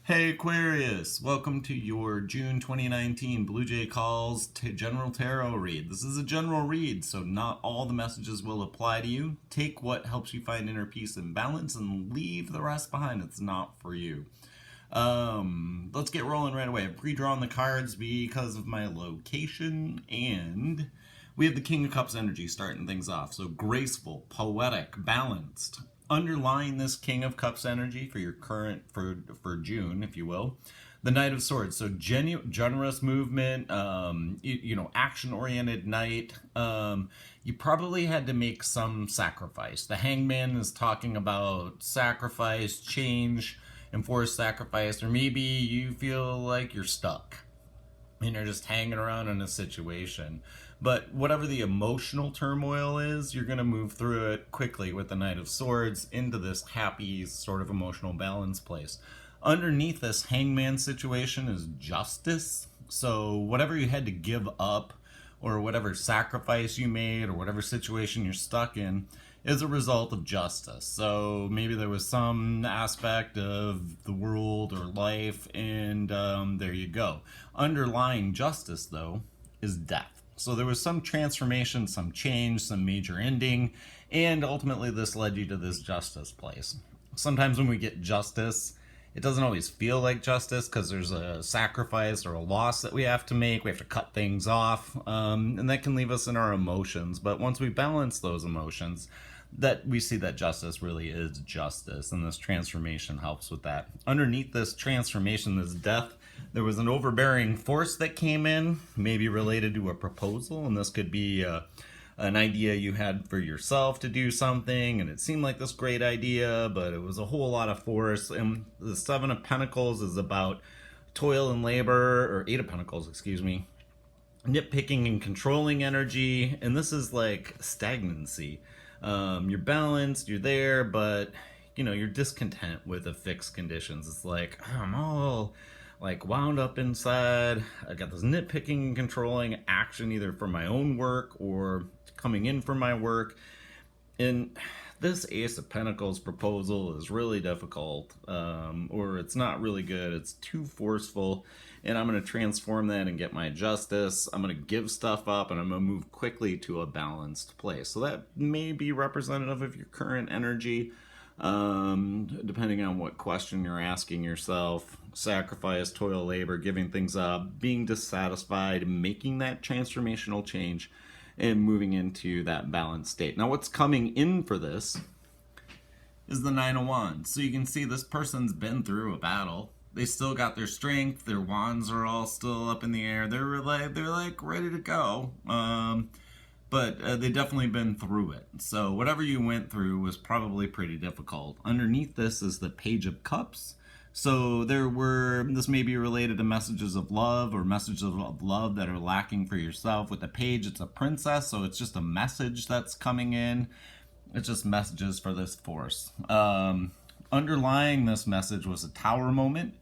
Hey Aquarius, welcome to your June 2019 Blue Jay Calls General Tarot read. This is a general read, so not all the messages will apply to you. Take what helps you find inner peace and balance and leave the rest behind. It's not for you. Let's get rolling right away. I've pre-drawn the cards because of my location, and we have the King of Cups energy starting things off. So graceful, poetic, balanced. Underlying this King of Cups energy for your current for June, if you will, the Knight of Swords. So generous movement, action-oriented knight. You probably had to make some sacrifice. The Hangman is talking about sacrifice, change, enforced sacrifice, or maybe you feel like you're stuck and you're just hanging around in a situation. But whatever the emotional turmoil is, you're going to move through it quickly with the Knight of Swords into this happy sort of emotional balance place. Underneath this Hangman situation is justice. So whatever you had to give up or whatever sacrifice you made or whatever situation you're stuck in is a result of justice. So maybe there was some aspect of the world or life, and there you go. Underlying justice, though, is death. So there was some transformation, some change, some major ending, and ultimately this led you to this justice place. Sometimes when we get justice, it doesn't always feel like justice because there's a sacrifice or a loss that we have to make. We have to cut things off, and that can leave us in our emotions. But once we balance those emotions, that we see that justice really is justice, and this transformation helps with that. Underneath this transformation, this death, there was an overbearing force that came in, maybe related to a proposal, and this could be an idea you had for yourself to do something, and it seemed like this great idea, but it was a whole lot of force. And the Seven of Pentacles is about toil and labor, or Eight of Pentacles, excuse me, nitpicking and controlling energy, and this is like stagnancy. You're balanced, you're there, but you're discontent with the fixed conditions. It's like, I'm all like wound up inside. I got this nitpicking and controlling action either for my own work or coming in from my work. And this Ace of Pentacles proposal is really difficult, or it's not really good. It's too forceful, and I'm going to transform that and get my justice. I'm going to give stuff up, and I'm going to move quickly to a balanced place. So that may be representative of your current energy, depending on what question you're asking yourself. Sacrifice, toil, labor, giving things up, being dissatisfied, making that transformational change, and moving into that balanced state. Now what's coming in for this is the Nine of Wands. So you can see this person's been through a battle. They still got their strength. Their wands are all still up in the air. They're like ready to go. But they definitely been through it. So whatever you went through was probably pretty difficult. Underneath this is the Page of Cups. So this may be related to messages of love or messages of love that are lacking for yourself. With the page, it's a princess, so it's just a message that's coming in. It's just messages for this force. Underlying this message was a tower moment.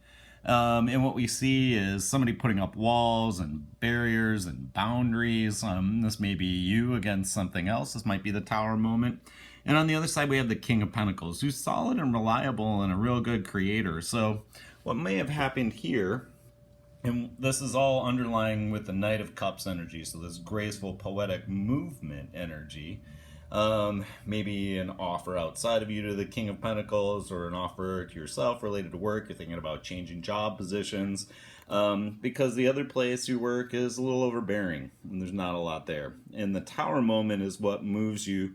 And what we see is somebody putting up walls and barriers and boundaries. This may be you against something else. This might be the tower moment. And on the other side, we have the King of Pentacles, who's solid and reliable and a real good creator. So what may have happened here, and this is all underlying with the Knight of Cups energy, so this graceful, poetic movement energy. Maybe an offer outside of you to the King of Pentacles, or an offer to yourself related to work. You're thinking about changing job positions, because the other place you work is a little overbearing and there's not a lot there. And the tower moment is what moves you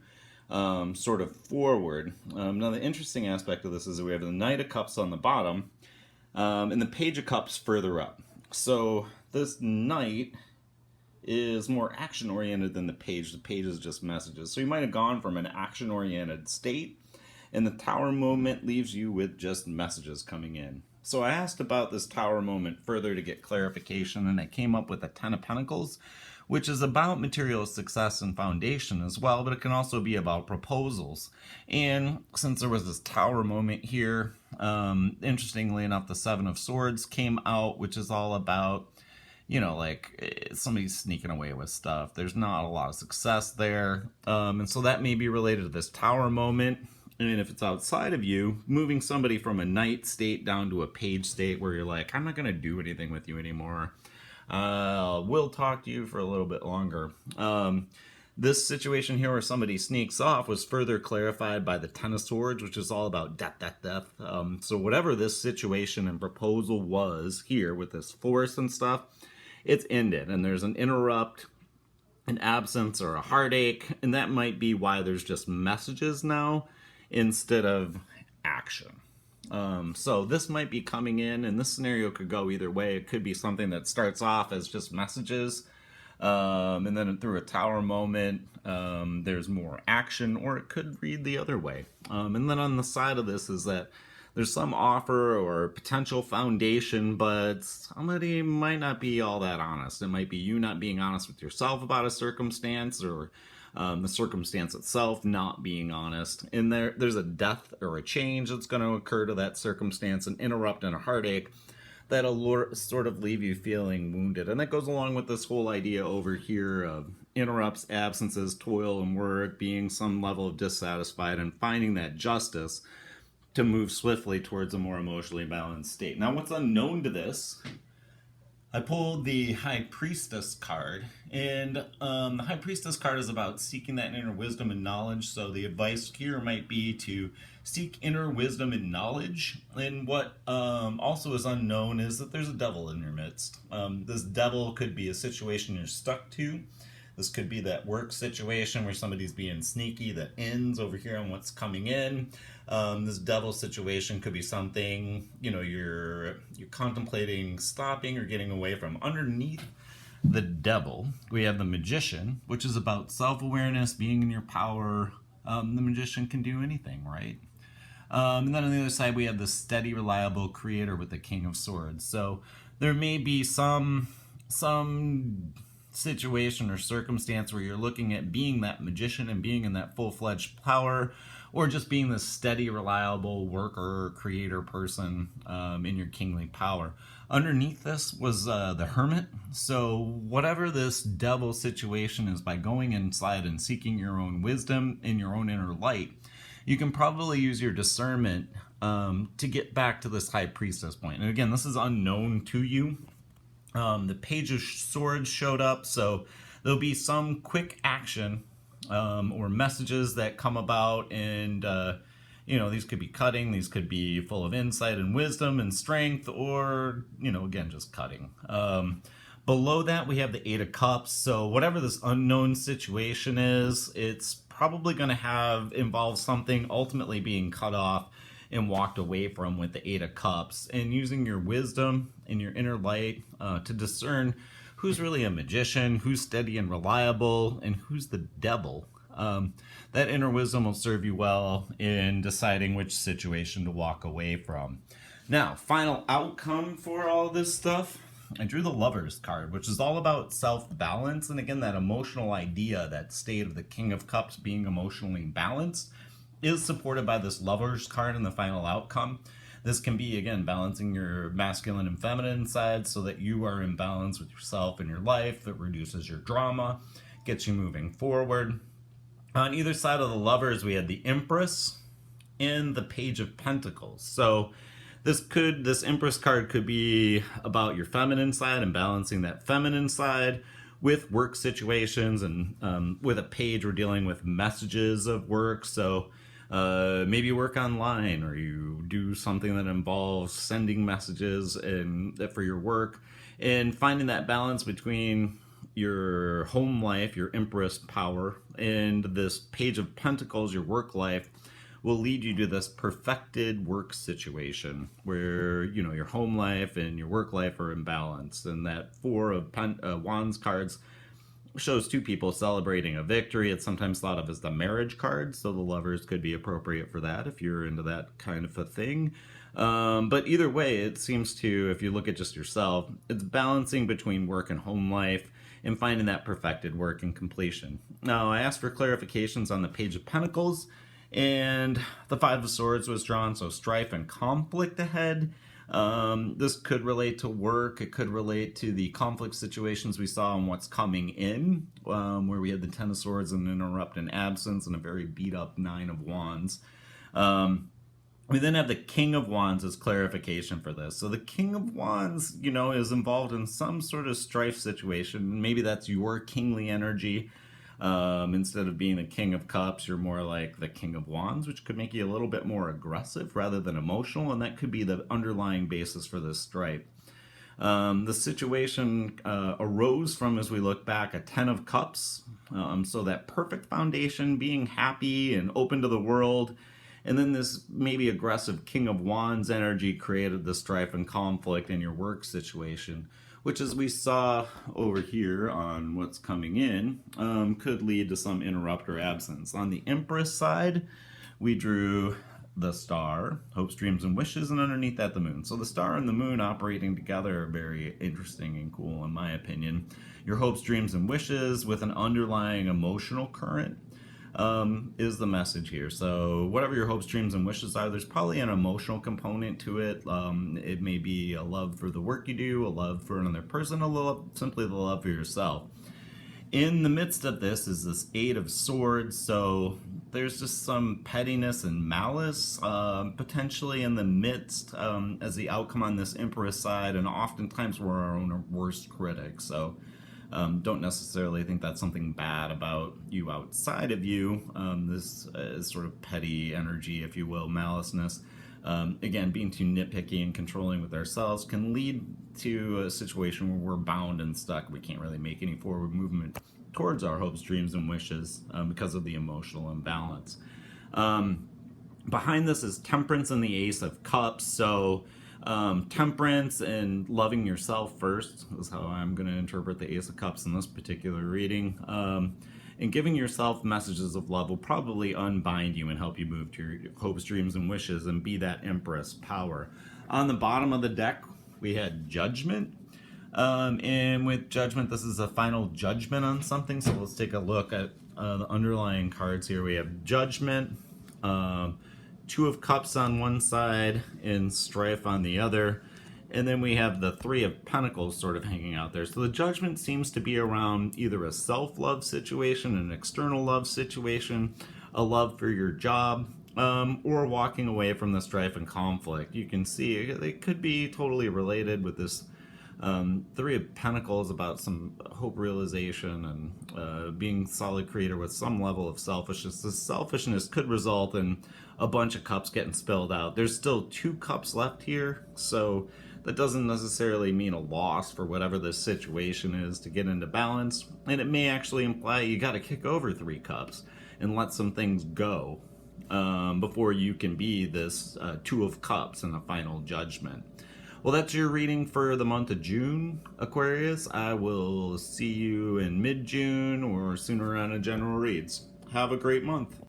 sort of forward. Now the interesting aspect of this is that we have the Knight of Cups on the bottom, and the Page of Cups further up. So this Knight is more action-oriented than the page. The page is just messages. So you might have gone from an action-oriented state, and the tower moment leaves you with just messages coming in. So I asked about this tower moment further to get clarification, and I came up with a Ten of Pentacles, which is about material success and foundation as well, but it can also be about proposals. And since there was this tower moment here, interestingly enough, the Seven of Swords came out, which is all about somebody's sneaking away with stuff. There's not a lot of success there. And so that may be related to this tower moment. And if it's outside of you, moving somebody from a knight state down to a page state where you're like, I'm not going to do anything with you anymore. We'll talk to you for a little bit longer. This situation here where somebody sneaks off was further clarified by the Ten of Swords, which is all about death. So whatever this situation and proposal was here with this force and stuff, it's ended. And there's an interrupt, an absence, or a heartache. And that might be why there's just messages now instead of action. So this might be coming in, and this scenario could go either way. It could be something that starts off as just messages, and then through a tower moment, there's more action, or it could read the other way. And then on the side of this is that there's some offer or potential foundation, but somebody might not be all that honest. It might be you not being honest with yourself about a circumstance, or the circumstance itself not being honest. And there's a death or a change that's going to occur to that circumstance, an interrupt and a heartache that'll sort of leave you feeling wounded. And that goes along with this whole idea over here of interrupts, absences, toil, and work, being some level of dissatisfied and finding that justice to move swiftly towards a more emotionally balanced state. Now, what's unknown to this, I pulled the High Priestess card, and the High Priestess card is about seeking that inner wisdom and knowledge. So the advice here might be to seek inner wisdom and knowledge. And what also is unknown is that there's a devil in your midst. This devil could be a situation you're stuck to. This could be that work situation where somebody's being sneaky that ends over here on what's coming in. This devil situation could be something, you're contemplating stopping or getting away from. Underneath the devil, we have the Magician, which is about self-awareness, being in your power. The Magician can do anything, right? And then on the other side, we have the steady, reliable creator with the King of Swords. So there may be some situation or circumstance where you're looking at being that magician and being in that full-fledged power, or just being this steady, reliable worker, creator person in your kingly power. Underneath this was the Hermit. So whatever this devil situation is, by going inside and seeking your own wisdom in your own inner light, you can probably use your discernment to get back to this High Priestess point. And again, this is unknown to you. The Page of Swords showed up, so there'll be some quick action or messages that come about, and these could be cutting, these could be full of insight and wisdom and strength, or again, just cutting. Below that, we have the Eight of Cups. So whatever this unknown situation is, it's probably going to involve something ultimately being cut off and walked away from with the Eight of Cups, and using your wisdom and your inner light to discern who's really a magician, who's steady and reliable, and who's the devil. That inner wisdom will serve you well in deciding which situation to walk away from. Now, final outcome for all this stuff, I drew the Lovers card, which is all about self-balance, and again, that emotional idea, that state of the King of Cups being emotionally balanced, is supported by this Lovers card in the final outcome. This can be, again, balancing your masculine and feminine side so that you are in balance with yourself and your life. That reduces your drama, gets you moving forward. On either side of the Lovers, we had the Empress and the Page of Pentacles. So this Empress card could be about your feminine side and balancing that feminine side with work situations, and with a page, we're dealing with messages of work. So maybe you work online, or you do something that involves sending messages for your work, and finding that balance between your home life, your Empress power, and this Page of Pentacles, your work life, will lead you to this perfected work situation where your home life and your work life are in balance. And that Four of Wands cards shows two people celebrating a victory. It's sometimes thought of as the marriage card, so the Lovers could be appropriate for that if you're into that kind of a thing. But either way, it seems to, if you look at just yourself, it's balancing between work and home life and finding that perfected work and completion. Now, I asked for clarifications on the Page of Pentacles, and the Five of Swords was drawn, so strife and conflict ahead. This could relate to work. It could relate to the conflict situations we saw and what's coming in, where we had the Ten of Swords and an interrupt and absence and a very beat up Nine of Wands. We then have the King of Wands as clarification for this. So the King of Wands, is involved in some sort of strife situation. Maybe that's your kingly energy. Instead of being a King of Cups, you're more like the King of Wands, which could make you a little bit more aggressive rather than emotional, and that could be the underlying basis for this strife. The situation arose from, as we look back, a Ten of Cups. So that perfect foundation, being happy and open to the world. And then this maybe aggressive King of Wands energy created the strife and conflict in your work situation, which, as we saw over here on what's coming in, could lead to some interrupt or absence. On the Empress side, we drew the star, hopes, dreams, and wishes, and underneath that the moon. So the star and the moon operating together are very interesting and cool, in my opinion. Your hopes, dreams, and wishes with an underlying emotional current is the message here. So whatever your hopes, dreams, and wishes are, there's probably an emotional component to it. It may be a love for the work you do, a love for another person, simply the love for yourself. In the midst of this is this Eight of Swords, so there's just some pettiness and malice potentially in the midst as the outcome on this Empress side, and oftentimes we're our own worst critic. So don't necessarily think that's something bad about you outside of you. This is sort of petty energy, if you will, maliceness. Again, being too nitpicky and controlling with ourselves can lead to a situation where we're bound and stuck. We can't really make any forward movement towards our hopes, dreams, and wishes because of the emotional imbalance. Behind this is Temperance and the Ace of Cups. So temperance and loving yourself first is how I'm going to interpret the Ace of Cups in this particular reading. And giving yourself messages of love will probably unbind you and help you move to your hopes, dreams, and wishes and be that Empress power. On the bottom of the deck, we had Judgment. And with Judgment, this is a final judgment on something. So let's take a look at the underlying cards here. We have Judgment, Two of Cups on one side and Strife on the other. And then we have the Three of Pentacles sort of hanging out there. So the Judgment seems to be around either a self-love situation, an external love situation, a love for your job, or walking away from the strife and conflict. You can see it could be totally related with this Three of Pentacles about some hope realization and being solid creator with some level of selfishness. This selfishness could result in a bunch of cups getting spilled out. There's still 2 cups left here, so that doesn't necessarily mean a loss for whatever this situation is to get into balance. And it may actually imply you got to kick over 3 cups and let some things go before you can be this Two of Cups in a final judgment. Well, that's your reading for the month of June, Aquarius. I will see you in mid-June or sooner on a general reads. Have a great month.